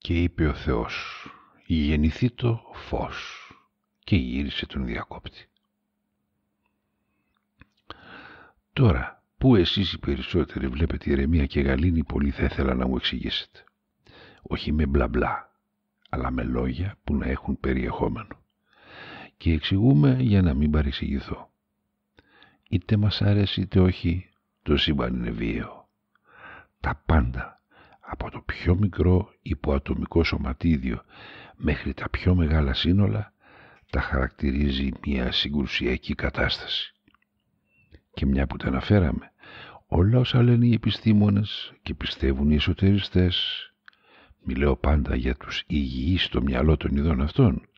Και είπε ο Θεός, γεννηθήτω φως, και γύρισε τον διακόπτη. Τώρα, που εσείς οι περισσότεροι βλέπετε ηρεμία και γαλήνη, πολύ θα ήθελα να μου εξηγήσετε. Όχι με μπλα μπλα, αλλά με λόγια που να έχουν περιεχόμενο. Και εξηγούμε για να μην παρεξηγηθώ. Είτε μας αρέσει είτε όχι, το σύμπαν είναι βίαιο. Τα πάντα, από το πιο μικρό υποατομικό σωματίδιο μέχρι τα πιο μεγάλα σύνολα, τα χαρακτηρίζει μια συγκρουσιακή κατάσταση. Και μια που τα αναφέραμε, όλα όσα λένε οι επιστήμονες και πιστεύουν οι εσωτεριστές, μιλάω πάντα για τους υγιείς στο μυαλό των ειδών αυτών,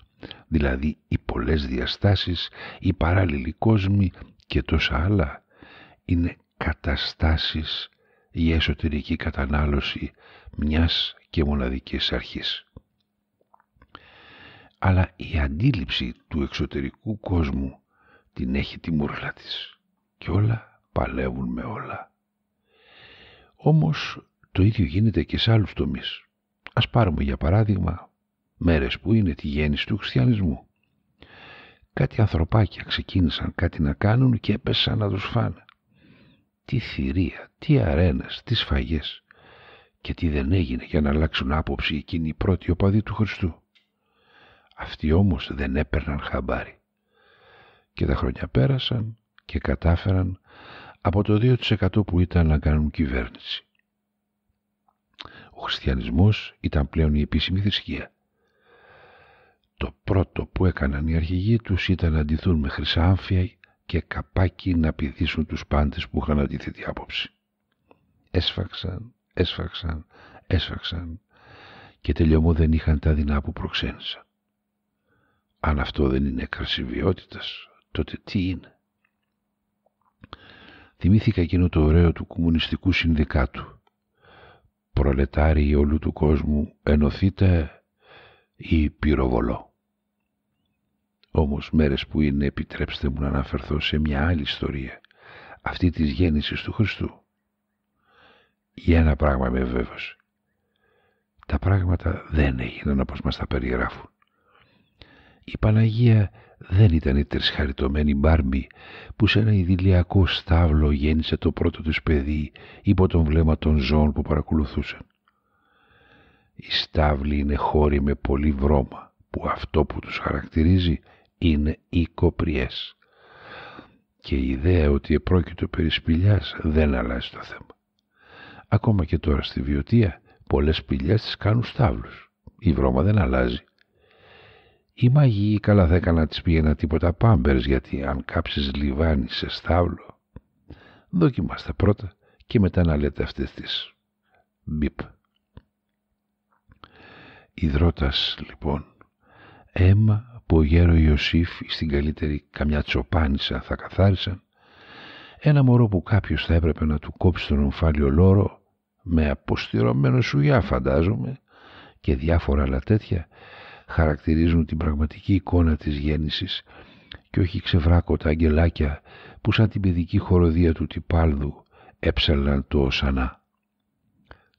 δηλαδή οι πολλές διαστάσεις, οι παράλληλοι κόσμοι και τόσα άλλα, είναι καταστάσεις για εσωτερική κατανάλωση μιας και μοναδικής αρχής. Αλλά η αντίληψη του εξωτερικού κόσμου την έχει τη μούρλα της και όλα παλεύουν με όλα. Όμως το ίδιο γίνεται και σε άλλους τομείς. Ας πάρουμε για παράδειγμα μέρες που είναι τη γέννηση του χριστιανισμού. Κάτι ανθρωπάκια ξεκίνησαν κάτι να κάνουν και έπεσαν να τους φάνε. Τι θηρία, τι αρένες, τι σφαγές και τι δεν έγινε για να αλλάξουν άποψη εκείνοι οι πρώτοι οπαδοί του Χριστού. Αυτοί όμως δεν έπαιρναν χαμπάρι. Και τα χρόνια πέρασαν και κατάφεραν από το 2% που ήταν να κάνουν κυβέρνηση. Ο χριστιανισμός ήταν πλέον η επίσημη θρησκεία. Το πρώτο που έκαναν οι αρχηγοί τους ήταν να ντυθούν με χρυσάμφια και καπάκι να πηδήσουν τους πάντες που είχαν αντίθετη άποψη. Έσφαξαν και τελειωμό δεν είχαν τα δεινά που προξένησαν. Αν αυτό δεν είναι έκραση βιότητας, τότε τι είναι? Θυμήθηκα εκείνο το ωραίο του κομμουνιστικού συνδικάτου. Προλετάριοι όλου του κόσμου, ενωθείτε ή πυροβολώ. Όμως μέρες που είναι, επιτρέψτε μου να αναφερθώ σε μια άλλη ιστορία, αυτή της γέννησης του Χριστού. Για ένα πράγμα είμαι βέβαιος. Τα πράγματα δεν έγιναν όπως μας τα περιγράφουν. Η Παναγία δεν ήταν η τρισχαριτωμένη Μπάρμπη που σε ένα ιδηλιακό στάβλο γέννησε το πρώτο της παιδί υπό τον βλέμμα των ζώων που παρακολουθούσαν. Οι στάβλοι είναι χώροι με πολύ βρώμα που αυτό που τους χαρακτηρίζει είναι οι κοπριές. Και η ιδέα ότι επρόκειτο περί σπηλιάς δεν αλλάζει το θέμα. Ακόμα και τώρα στη Βιωτία πολλές σπηλιές τις κάνουν στάβλους. Η βρώμα δεν αλλάζει. Οι μαγείοι καλά θα έκανα να τις πήγαινα τίποτα πάμπερς, γιατί αν κάψεις λιβάνι σε στάβλο, δοκιμάστε πρώτα και μετά να λέτε αυτές τις μπιπ. Ιδρώτας λοιπόν, αίμα που ο γέρο Ιωσήφ στην καλύτερη καμιά τσοπάνισσα θα καθάρισαν, ένα μωρό που κάποιος θα έπρεπε να του κόψει τον ομφάλιο λόρο με αποστηρωμένο σουγιά φαντάζομαι και διάφορα άλλα τέτοια, χαρακτηρίζουν την πραγματική εικόνα της γέννησης και όχι ξεβράκωτα αγγελάκια που σαν την παιδική χοροδία του Τυπάλδου έψαλαν το οσανά.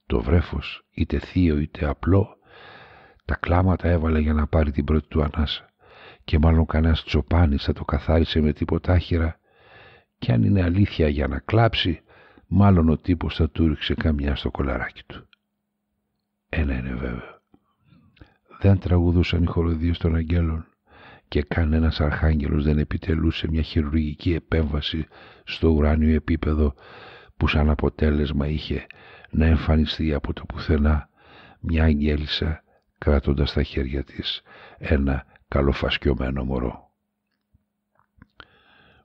Το βρέφος, είτε θείο είτε απλό, τα κλάματα έβαλε για να πάρει την πρώτη του ανάσα και μάλλον κανένας τσοπάνης θα το καθάρισε με τίποτα άχυρα και αν είναι αλήθεια για να κλάψει, μάλλον ο τύπος θα του ρίξε καμιά στο κολαράκι του. Ένα είναι βέβαιο. Δεν τραγουδούσαν οι χοροδίες των αγγέλων και κανένας αρχάγγελος δεν επιτελούσε μια χειρουργική επέμβαση στο ουράνιο επίπεδο που σαν αποτέλεσμα είχε να εμφανιστεί από το πουθενά μια αγγέλισσα κράτοντας στα χέρια της ένα καλοφασκιωμένο μωρό.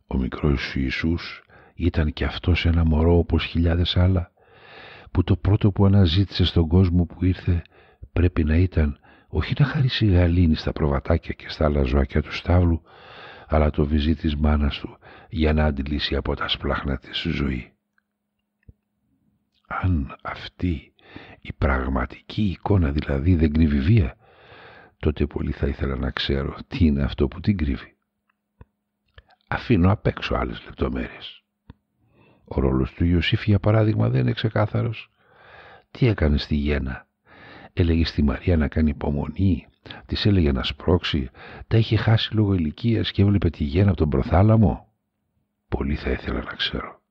Ο μικρός Ιησούς ήταν κι αυτός ένα μωρό όπως χιλιάδες άλλα, που το πρώτο που αναζήτησε στον κόσμο που ήρθε πρέπει να ήταν όχι να χαρίσει γαλήνη στα προβατάκια και στα άλλα ζωάκια του στάβλου, αλλά το βυζί της μάνας του για να αντιλήσει από τα σπλάχνα της ζωή. Αν αυτή η πραγματική εικόνα δηλαδή δεν κρύβει βία, τότε πολύ θα ήθελα να ξέρω τι είναι αυτό που την κρύβει. Αφήνω απ' έξω άλλες λεπτομέρειες. Ο ρόλος του Ιωσήφ για παράδειγμα δεν είναι ξεκάθαρος. Τι έκανε στη γέννα? έλεγε στη Μαρία να κάνει υπομονή, της έλεγε να σπρώξει, τα είχε χάσει λόγω ηλικίας και έβλεπε τη γέννα από τον προθάλαμο. Πολύ θα ήθελα να ξέρω.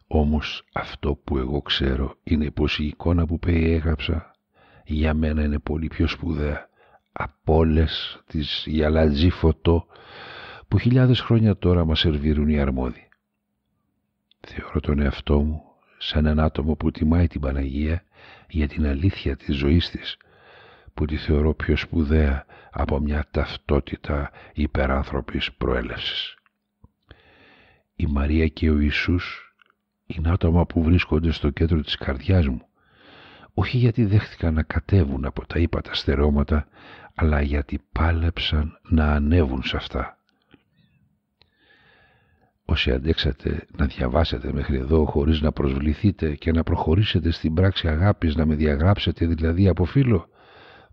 Όμως αυτό που εγώ ξέρω είναι πως η εικόνα που περιέγραψα για μένα είναι πολύ πιο σπουδαία από όλες τις γυαλατζή φωτό που χιλιάδες χρόνια τώρα μας σερβίρουν οι αρμόδιοι. Θεωρώ τον εαυτό μου σαν ένα άτομο που τιμάει την Παναγία για την αλήθεια της ζωής της, που τη θεωρώ πιο σπουδαία από μια ταυτότητα υπεράνθρωπης προέλευσης. Η Μαρία και ο Ιησούς είναι άτομα που βρίσκονται στο κέντρο της καρδιάς μου, όχι γιατί δέχτηκαν να κατέβουν από τα ύπατα στερεώματα, αλλά γιατί πάλεψαν να ανέβουν σε αυτά. Όσοι αντέξατε να διαβάσετε μέχρι εδώ χωρίς να προσβληθείτε και να προχωρήσετε στην πράξη αγάπης, να με διαγράψετε δηλαδή από φίλο,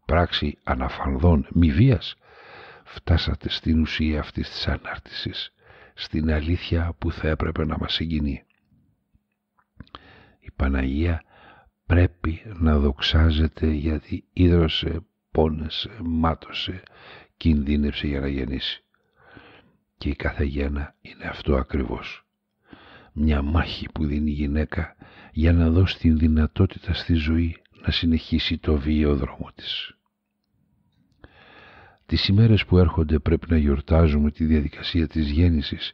πράξη αναφανδών μη βίας, φτάσατε στην ουσία αυτής της ανάρτησης, στην αλήθεια που θα έπρεπε να μας συγκινεί. Η Παναγία πρέπει να δοξάζεται γιατί ίδρωσε, πόνεσε, μάτωσε, κινδύνεψε για να γεννήσει. Και η κάθε γέννα είναι αυτό ακριβώς. Μια μάχη που δίνει η γυναίκα για να δώσει την δυνατότητα στη ζωή να συνεχίσει το βίαιο δρόμο της. Τις ημέρες που έρχονται πρέπει να γιορτάζουμε τη διαδικασία της γέννησης,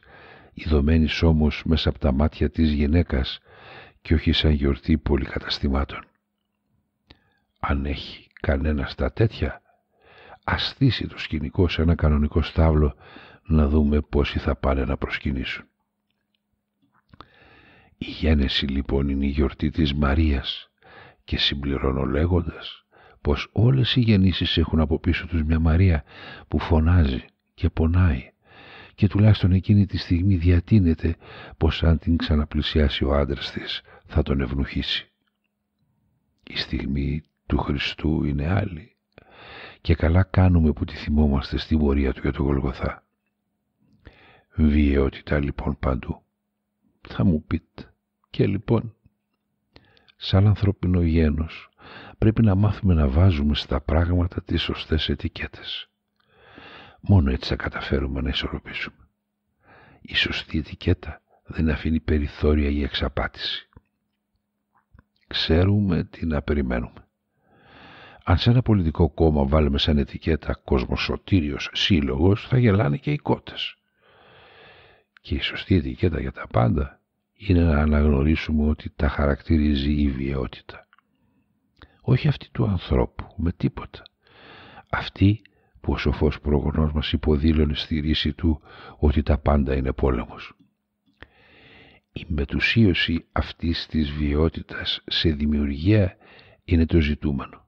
ειδωμένης όμως μέσα από τα μάτια της γυναίκας και όχι σαν γιορτή πολυκαταστημάτων. Αν έχει κανένας τα τέτοια, ας στήσει το σκηνικό σε ένα κανονικό στάβλο να δούμε πόσοι θα πάνε να προσκυνήσουν. Η γέννηση λοιπόν είναι η γιορτή της Μαρίας και συμπληρώνω λέγοντας πως όλες οι γεννήσεις έχουν από πίσω τους μια Μαρία που φωνάζει και πονάει και τουλάχιστον εκείνη τη στιγμή διατείνεται πως αν την ξαναπλησιάσει ο άντρας της θα τον ευνουχίσει. Η στιγμή του Χριστού είναι άλλη και καλά κάνουμε που τη θυμόμαστε στην πορεία του για το Γολγοθά. Βιαιότητα λοιπόν παντού. Θα μου πείτε, και λοιπόν, σαν ανθρώπινο γένος πρέπει να μάθουμε να βάζουμε στα πράγματα τις σωστές ετικέτες. Μόνο έτσι θα καταφέρουμε να ισορροπήσουμε. Η σωστή ετικέτα δεν αφήνει περιθώρια για εξαπάτηση. Ξέρουμε τι να περιμένουμε. Αν σε ένα πολιτικό κόμμα βάλουμε σαν ετικέτα κοσμοσωτήριος σύλλογος, θα γελάνε και οι κότες. Και η σωστή ετικέτα για τα πάντα είναι να αναγνωρίσουμε ότι τα χαρακτηρίζει η βιαιότητα. Όχι αυτή του ανθρώπου, με τίποτα. Αυτή που ο σοφός προγονός μας υποδήλωνε στη ρίση του ότι τα πάντα είναι πόλεμος. Η μετουσίωση αυτής της βιαιότητας σε δημιουργία είναι το ζητούμενο.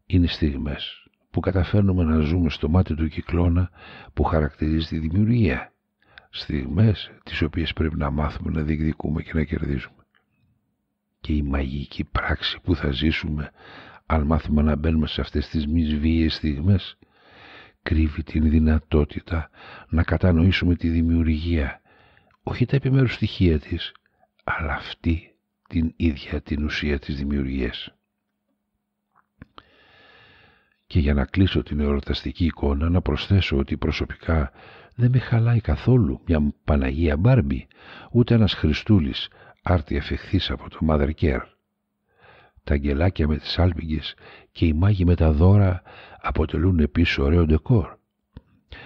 Είναι στιγμές που καταφέρνουμε να ζούμε στο μάτι του κυκλώνα που χαρακτηρίζει τη δημιουργία. Στιγμές τις οποίες πρέπει να μάθουμε να διεκδικούμε και να κερδίζουμε. Και η μαγική πράξη που θα ζήσουμε αν μάθουμε να μπαίνουμε σε αυτές τις μη βίαιες στιγμές κρύβει την δυνατότητα να κατανοήσουμε τη δημιουργία, όχι τα επιμέρους στοιχεία της, αλλά αυτή την ίδια την ουσία της δημιουργίας. Και για να κλείσω την εορταστική εικόνα να προσθέσω ότι προσωπικά δεν με χαλάει καθόλου μια Παναγία Μπάρμπι, ούτε ένας Χριστούλης άρτια φεχθής από το Mother Care. Τα αγγελάκια με τις άλπιγγες και οι μάγοι με τα δώρα αποτελούν επίσης ωραίο ντεκόρ.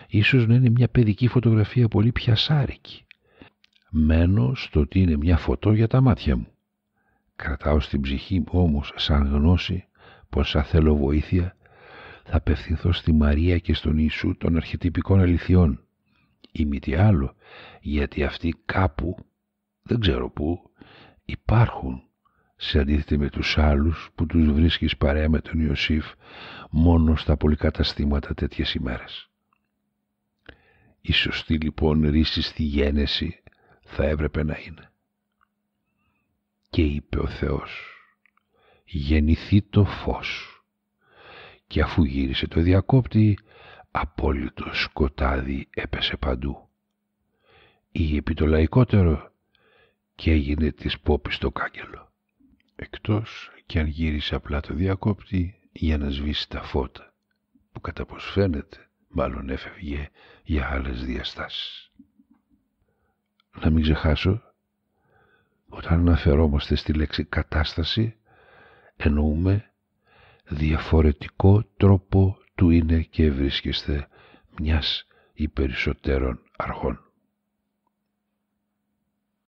Ίσως να είναι μια παιδική φωτογραφία πολύ πιασάρικη. Μένω στο ότι είναι μια φωτό για τα μάτια μου. Κρατάω στην ψυχή μου όμως σαν γνώση πως αν θέλω βοήθεια θα απευθυνθώ στη Μαρία και στον Ιησού των αρχετυπικών αληθιών. Ή μη τι άλλο, γιατί αυτοί κάπου, δεν ξέρω πού, υπάρχουν, σε αντίθεση με τους άλλους που τους βρίσκεις παρέα με τον Ιωσήφ μόνο στα πολυκαταστήματα τέτοιες ημέρες. Η σωστή λοιπόν ρίση στη γένεση θα έπρεπε να είναι. Και είπε ο Θεός, γεννηθεί το φως. Και αφού γύρισε το διακόπτη, απόλυτο σκοτάδι έπεσε παντού. Ή επί το λαϊκότερο, και έγινε της πόπης το κάγκελο. Εκτός και αν γύρισε απλά το διακόπτη για να σβήσει τα φώτα, που κατά πως φαίνεται μάλλον έφευγε για άλλες διαστάσεις. Να μην ξεχάσω, όταν αναφερόμαστε στη λέξη κατάσταση, εννοούμε διαφορετικό τρόπο του είναι και βρίσκεστε μιας ή περισσότερων αρχών.